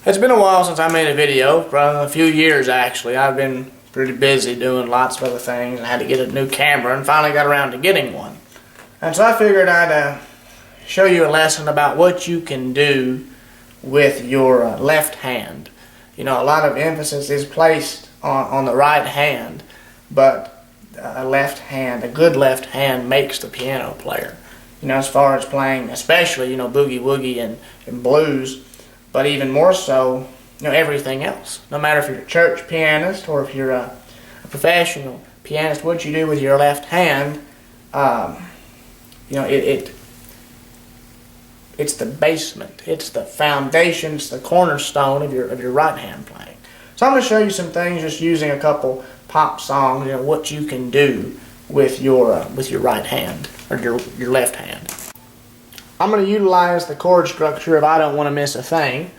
It's been a while since I made a video, probably a few years actually. I've been pretty busy doing lots of other things and I had to get a new camera and finally got around to getting one. And so I figured I'd show you a lesson about what you can do with your left hand. You know, a lot of emphasis is placed on the right hand, but a good left hand makes the piano player. You know, as far as playing, especially, you know, boogie woogie and blues, but even more so, you know, everything else. No matter if you're a church pianist or if you're a professional pianist, what you do with your left hand, you know, it's the basement, it's the foundation, it's the cornerstone of your right hand playing. So I'm going to show you some things just using a couple pop songs, you know, what you can do with your right hand or your left hand. I'm going to utilize the chord structure of "I Don't Want to Miss a Thing"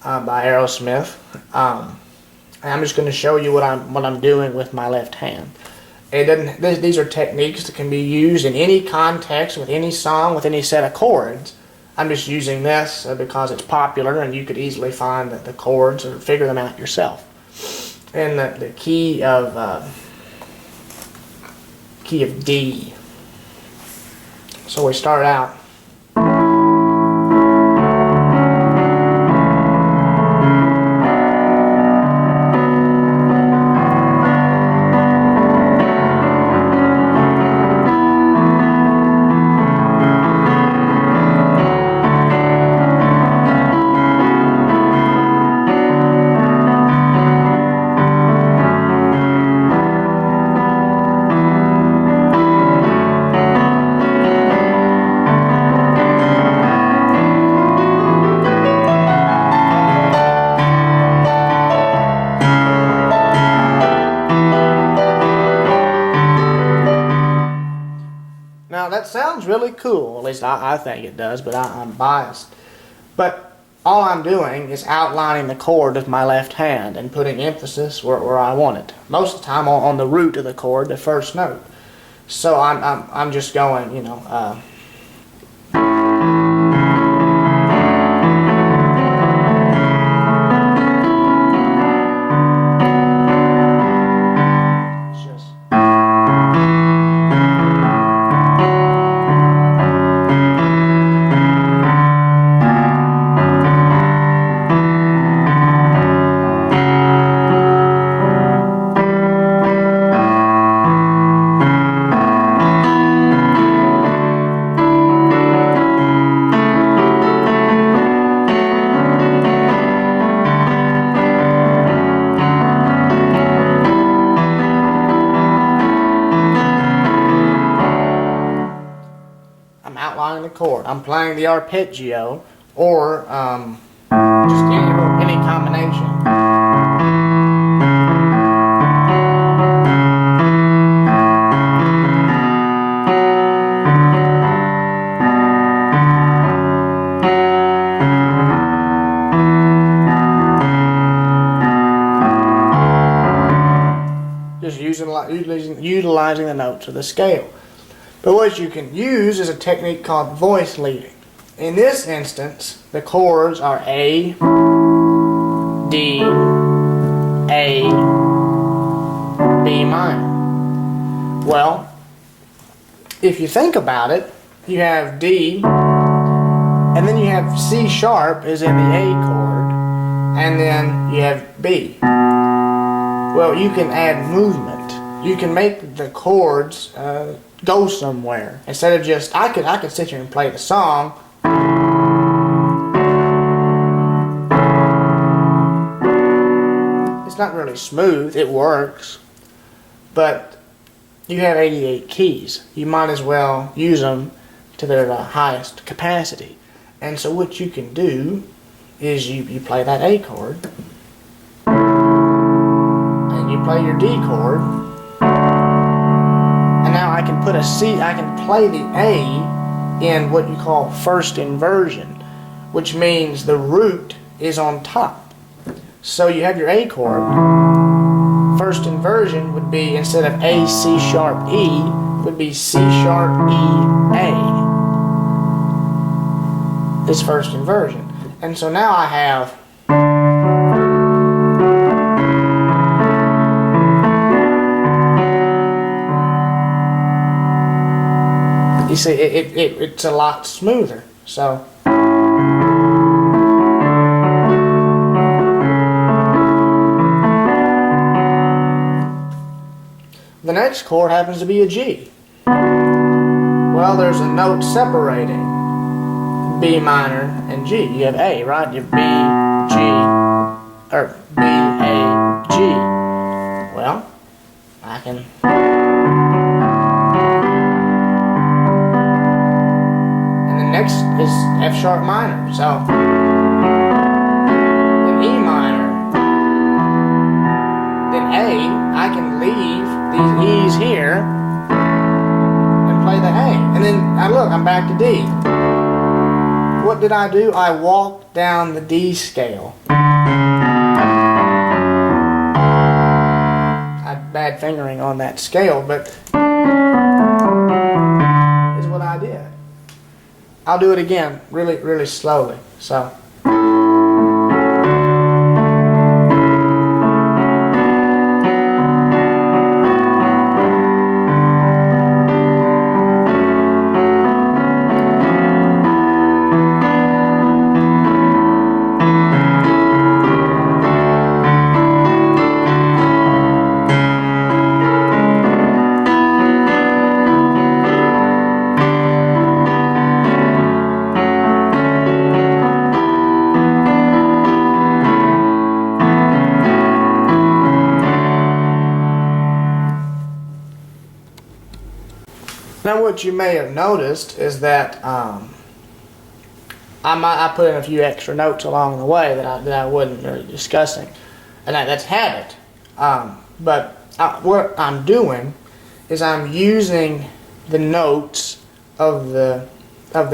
by Aerosmith. And I'm just going to show you what I'm doing with my left hand. These are techniques that can be used in any context, with any song, with any set of chords. I'm just using this because it's popular and you could easily find the chords or figure them out yourself. And the key of D. So we start out. Now that sounds really cool, at least I think it does, but I'm biased. But all I'm doing is outlining the chord with my left hand and putting emphasis where I want it. Most of the time on the root of the chord, the first note. So I'm just going, you know, outlining the chord. I'm playing the arpeggio or just any combination. Just utilizing the notes of the scale. But what you can use is a technique called voice leading. In this instance, the chords are A, D, A, B minor. Well, if you think about it, you have D, and then you have C sharp is in the A chord, and then you have B. Well, you can add movement. You can make the chords go somewhere instead of just I could sit here and play the song. It's not really smooth. It works, but you have 88 keys. You might as well use them to their highest capacity. And so what you can do is you play that A chord and you play your D chord. And now I can put a C, I can play the A in what you call first inversion, which means the root is on top. So you have your A chord. First inversion would be, instead of A, C sharp, E, would be C sharp, E, A. This first inversion. And so now I have see, it's a lot smoother. So. The next chord happens to be a G. Well, there's a note separating B minor and G. You have A, right? You have B, G, or B, A, G. Well, I can. And the next is F sharp minor. So, then E minor. Then A, I can leave these E's here and play the A. And then, look, I'm back to D. What did I do? I walked down the D scale. I had bad fingering on that scale, but is what I did. I'll do it again, really, really slowly. So. Now what you may have noticed is that I put in a few extra notes along the way that I wasn't really discussing, and that's habit. But what I'm doing is I'm using the notes of the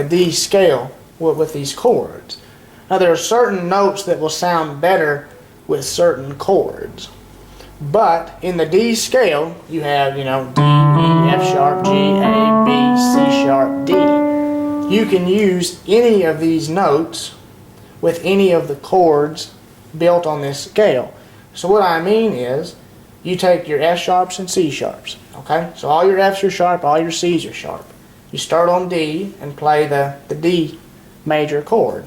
D scale with these chords. Now there are certain notes that will sound better with certain chords. But in the D scale, you have, D, E, F sharp, G, A, B, C sharp, D. You can use any of these notes with any of the chords built on this scale. So what I mean is, you take your F sharps and C sharps, okay? So all your Fs are sharp, all your Cs are sharp. You start on D and play the D major chord,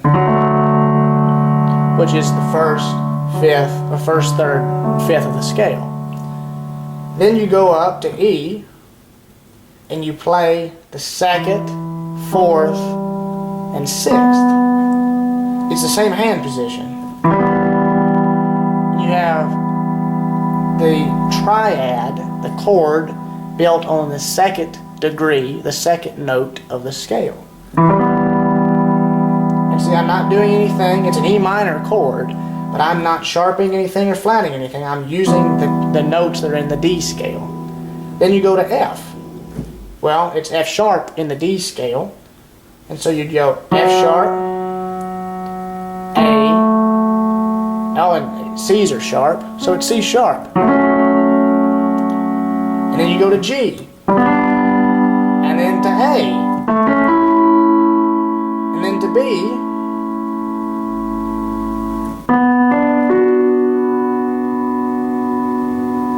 which is the first, fifth, or first, third, fifth of the scale. Then you go up to E and you play the second, fourth, and sixth. It's the same hand position. You have the triad, the chord, built on the second degree, the second note of the scale. And see, I'm not doing anything. It's an E minor chord, but I'm not sharpening anything or flatting anything. I'm using the notes that are in the D scale. Then you go to F. Well, it's F sharp in the D scale, and so you'd go F sharp, A, and C's are sharp, so it's C sharp. And then you go to G, and then to A, and then to B,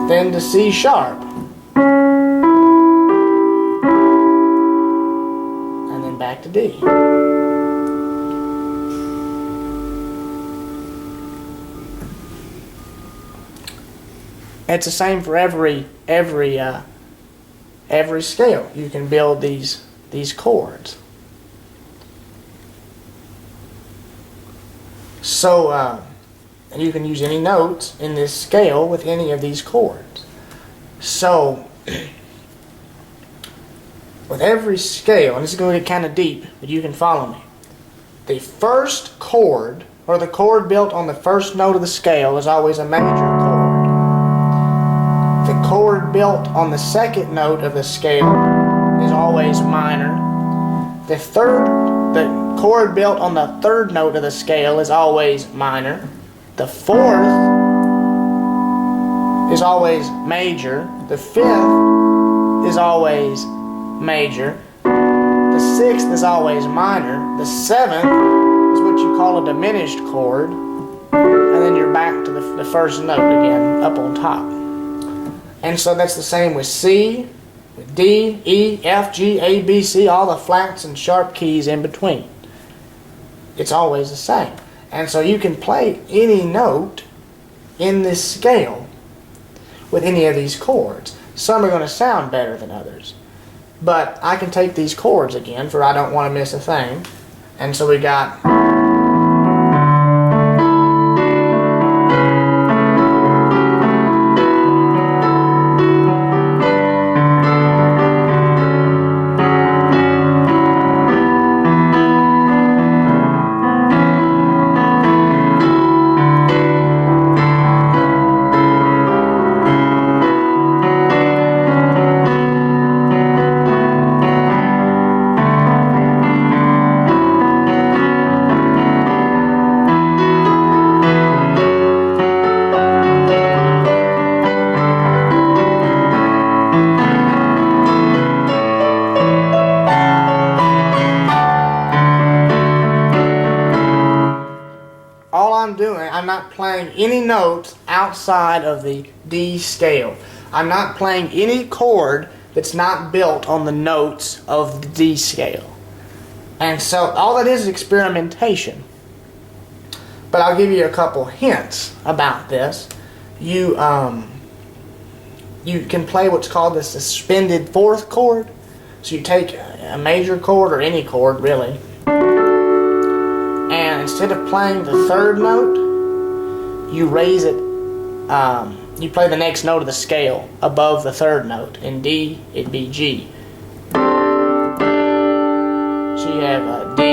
then to C sharp, and then back to D. It's the same for every scale. You can build these chords. So and you can use any notes in this scale with any of these chords. So with every scale, and this is going to get kind of deep, but you can follow me. The first chord, or the chord built on the first note of the scale, is always a major chord. The chord built on the second note of the scale is always minor. The chord built on the third note of the scale is always minor. The fourth is always major. The fifth is always major. The sixth is always minor. The seventh is what you call a diminished chord. And then you're back to the first note again, up on top. And so that's the same with C, with D, E, F, G, A, B, C, all the flats and sharp keys in between. It's always the same. And so you can play any note in this scale with any of these chords. Some are going to sound better than others. But I can take these chords again, for I don't want to miss a thing. And so we got... I'm not playing any notes outside of the D scale. I'm not playing any chord that's not built on the notes of the D scale. And so all that is experimentation. But I'll give you a couple hints about this. You can play what's called the suspended fourth chord. So you take a major chord, or any chord really, and instead of playing the third note, you raise it, you play the next note of the scale above the third note. In D, it'd be G. So you have D,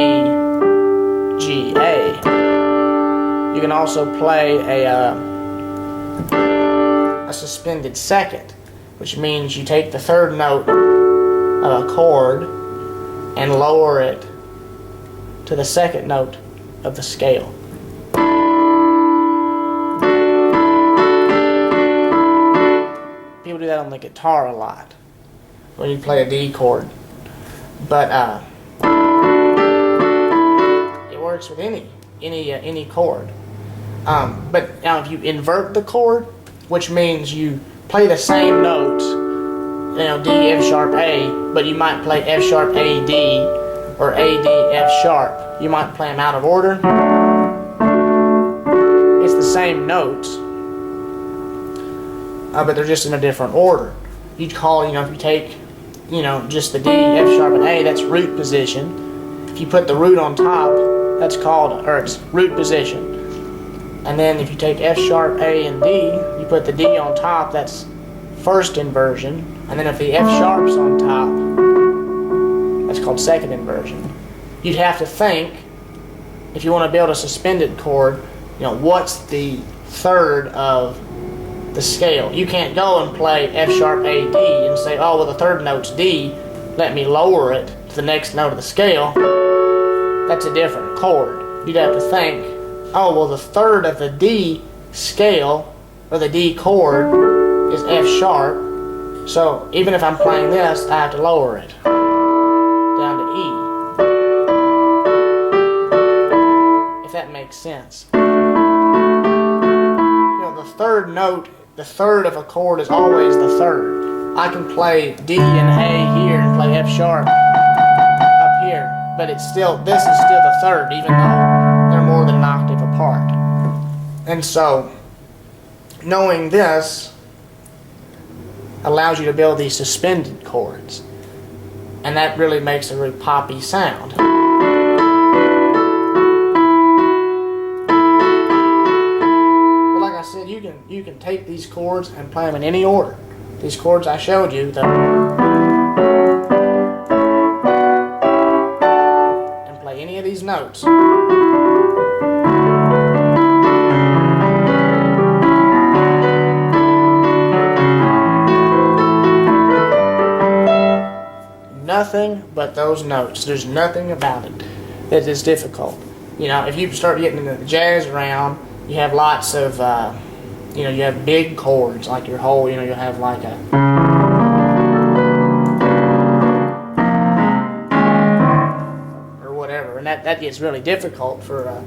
G, A. You can also play a suspended second, which means you take the third note of a chord and lower it to the second note of the scale. People do that on the guitar a lot when you play a D chord, but it works with any chord. But now if you invert the chord, which means you play the same notes, D, F sharp, A, but you might play F sharp, A, D, or A, D, F sharp. You might play them out of order. It's the same notes, but they're just in a different order. You'd call, if you take, just the D, F sharp, and A, that's root position. If you put the root on top, that's called, or it's root position. And then if you take F sharp, A, and D, you put the D on top, that's first inversion. And then if the F sharp's on top, that's called second inversion. You'd have to think, if you want to build a suspended chord, what's the third of the scale? You can't go and play F sharp, A, D and say, oh, well, the third note's D, let me lower it to the next note of the scale. That's a different chord. You'd have to think, oh, well, the third of the D scale, or the D chord, is F sharp. So even if I'm playing this, I have to lower it down to E. If that makes sense. The third note, the third of a chord is always the third. I can play D and A here and play F sharp up here, but this is still the third, even though they're more than an octave apart. And so, knowing this allows you to build these suspended chords, and that really makes a really poppy sound. But like I said, you can take these chords and play them in any order. These chords I showed you, and play any of these notes. Nothing but those notes. There's nothing about it that is difficult. If you start getting into the jazz round, you have lots of, you have big chords, like your whole, you'll have like a, or whatever, and that gets really difficult for